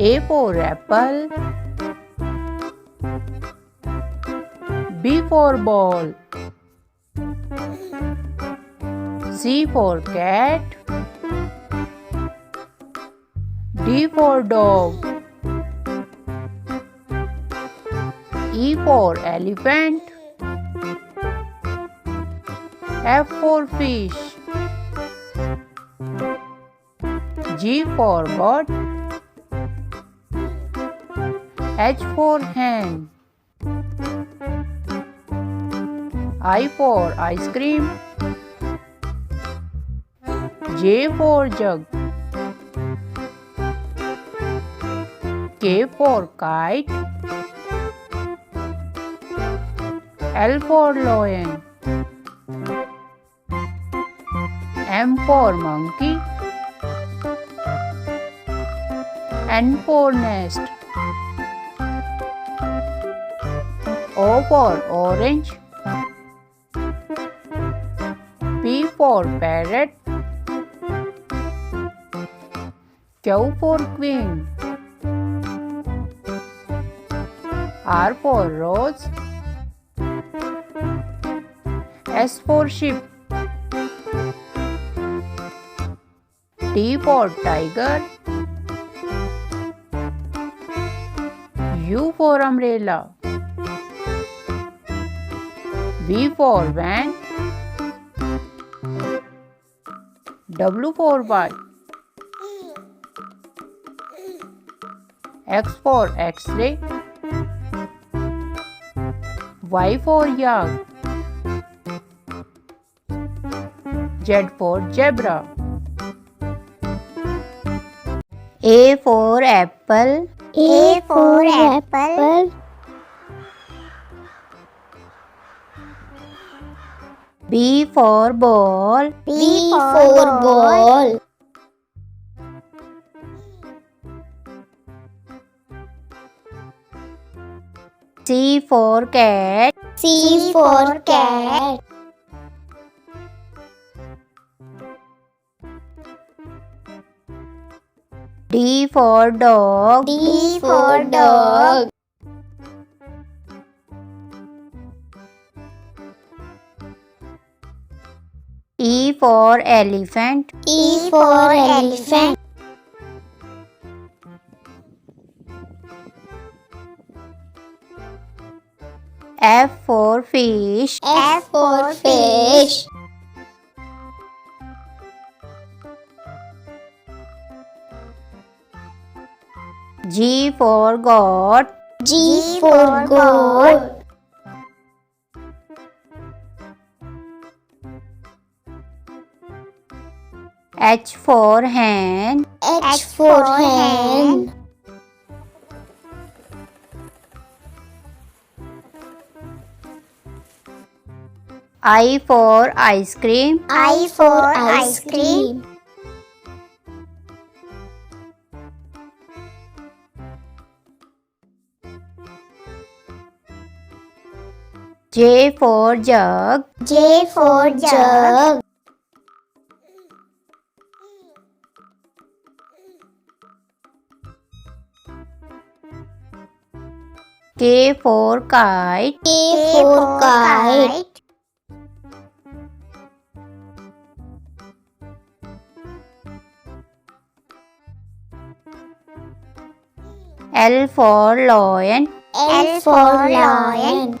A for apple. B for ball. C for cat. D for dog. E for elephant. F for fish. G for bird. H for hen. I for ice cream. J for jug. K for kite. L for lion. M for monkey. N for nest. O for orange. P for parrot. Q for queen. R for rose. S for sheep. T for tiger. U for umbrella. V for van. W for white. X for X-ray. Y for yak. Z for zebra. A for apple. A for apple. B for ball. B for ball. C for cat. C for cat. D for dog. D for dog. E for elephant. E for elephant. F for fish. F for fish. G for goat. G for goat. H for hen. H for hen. I for ice cream. I for ice cream. J for jug. J for jug. K for kite. K for kite. L for lion. L for lion.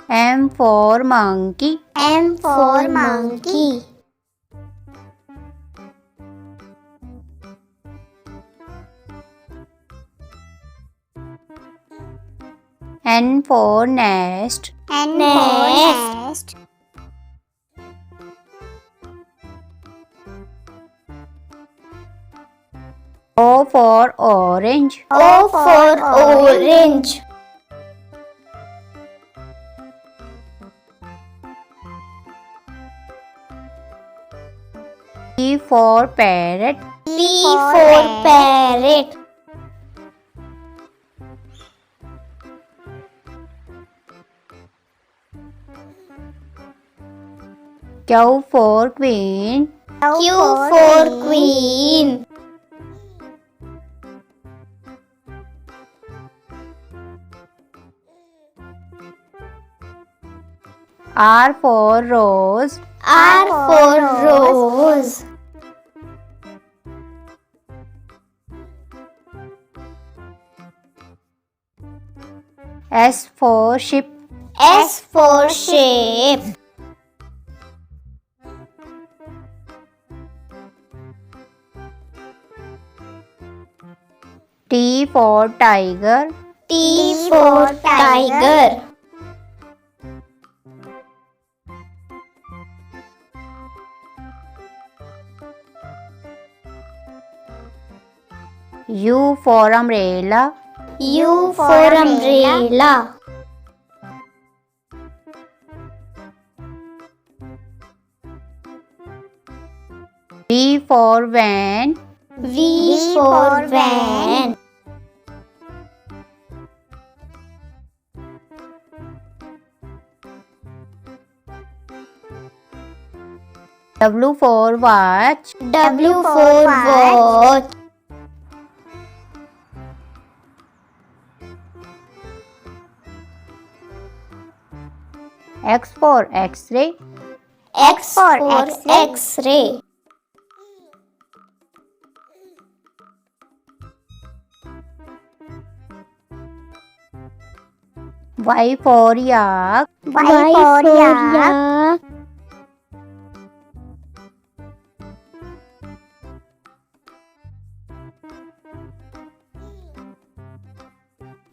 M for monkey. M for monkey. N for nest. N for nest. O for orange. O for orange. P for parrot. P for parrot. Q for queen. Q for queen. R for rose. R for rose. S for ship. S for ship. T for tiger. T for tiger. U for umbrella. U for umbrella. V for van. V for van. W for watch. W for watch. X for X-ray. X for X-ray. Y for yak. Y for yak.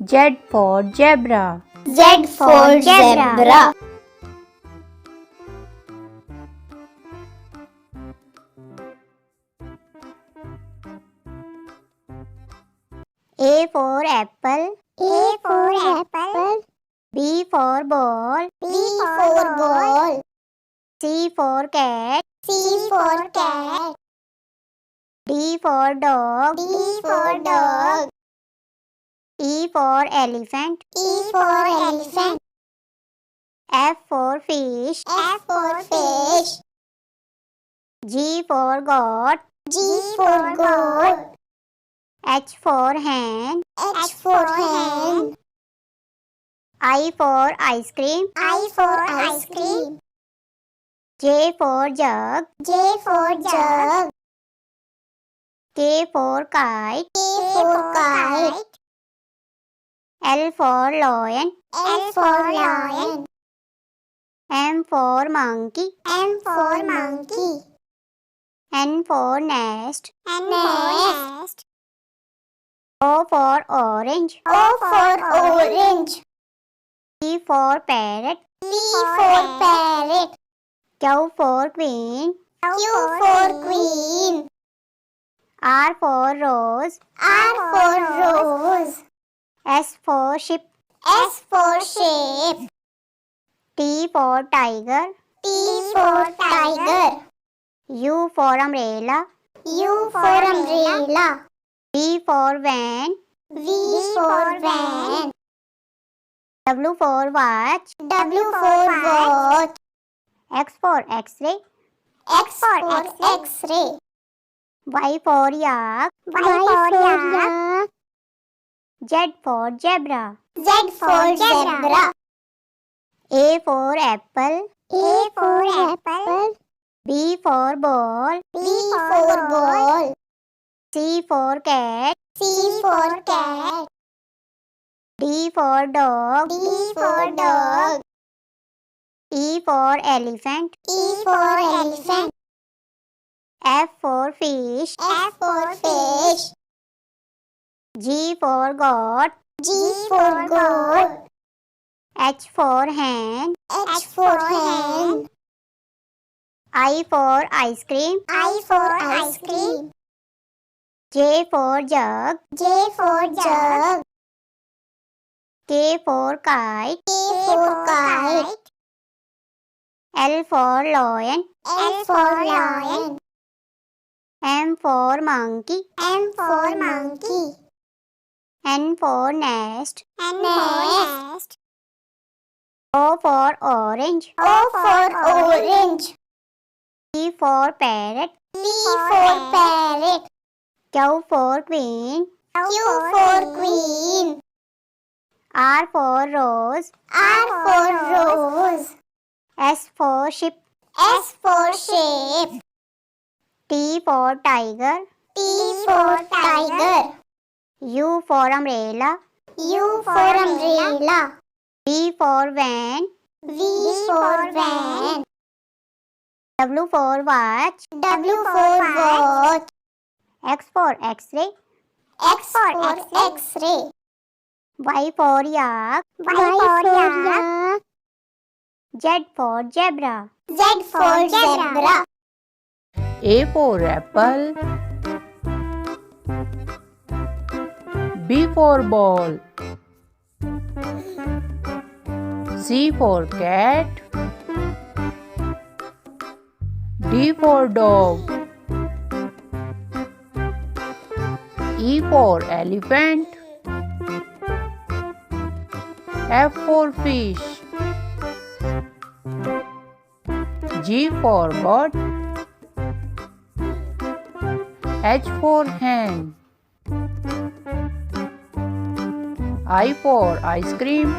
Z for zebra. Z for zebra. A for apple. A for apple. B for ball. B for ball. C for cat. C for cat. D for dog. D for dog. E for elephant. E for elephant. F for fish. F for fish. G for goat. G for goat. H for hen. H for hen. I for ice cream. I for ice cream. J for jug. J for jug. K for kite. K for kite. L for lion. L for lion. M for monkey. M for monkey. N for nest. N for nest. O for orange. O for orange. P for parrot. P for parrot. Q for queen. Q for queen. R for rose. R for rose. S for ship. S for sheep. T for tiger. T for tiger. U for umbrella. U for umbrella. V for van. V for van. W for watch. W for watch. X for x-ray. X for X-ray. Y for yak. Y for yak. Z for zebra. Z for zebra. A for apple. A for apple. B for ball. B for ball. C for cat. C for cat. D for dog. D for dog. E for elephant. E for elephant. F for fish. F for fish. G for goat. G for goat. H for hen. H for hen. I for ice cream. I for ice cream. J for jug. J for jug. K for kite. K for kite. L for lion. L for lion. M for monkey. M for monkey. N for nest. N for nest. O for orange. O for orange. P for parrot. P for parrot. Q for queen. Q for queen. R for rose. R for rose. S for ship. S for shape. T for tiger. T for tiger. U for umbrella. U for umbrella. V for van. V for van. W for watch. W for watch. X for x-ray. X for X-ray. Y for yak. Y for yak. Z for zebra. Z for zebra. A for apple. B for ball. C for cat. D for dog. E for elephant. F for fish. G for goat. H for hen. I for ice cream.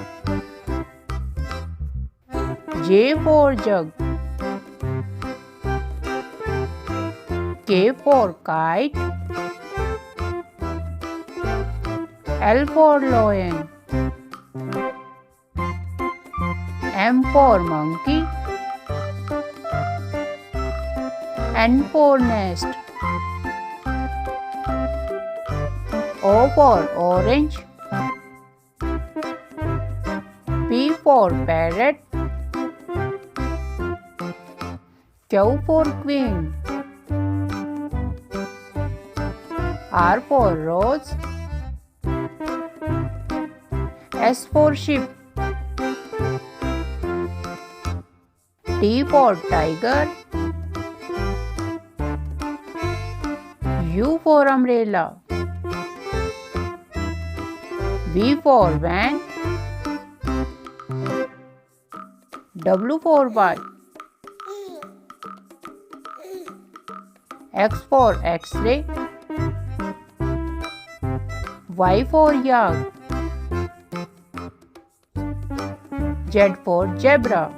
J for jug. K for kite. L for lion. M for monkey. N for nest. O for orange. P for parrot. Q for queen. R for rose. S for sheep. T for tiger. U for umbrella. V for van. W for white. X for X-ray. Y for yak. Z for zebra.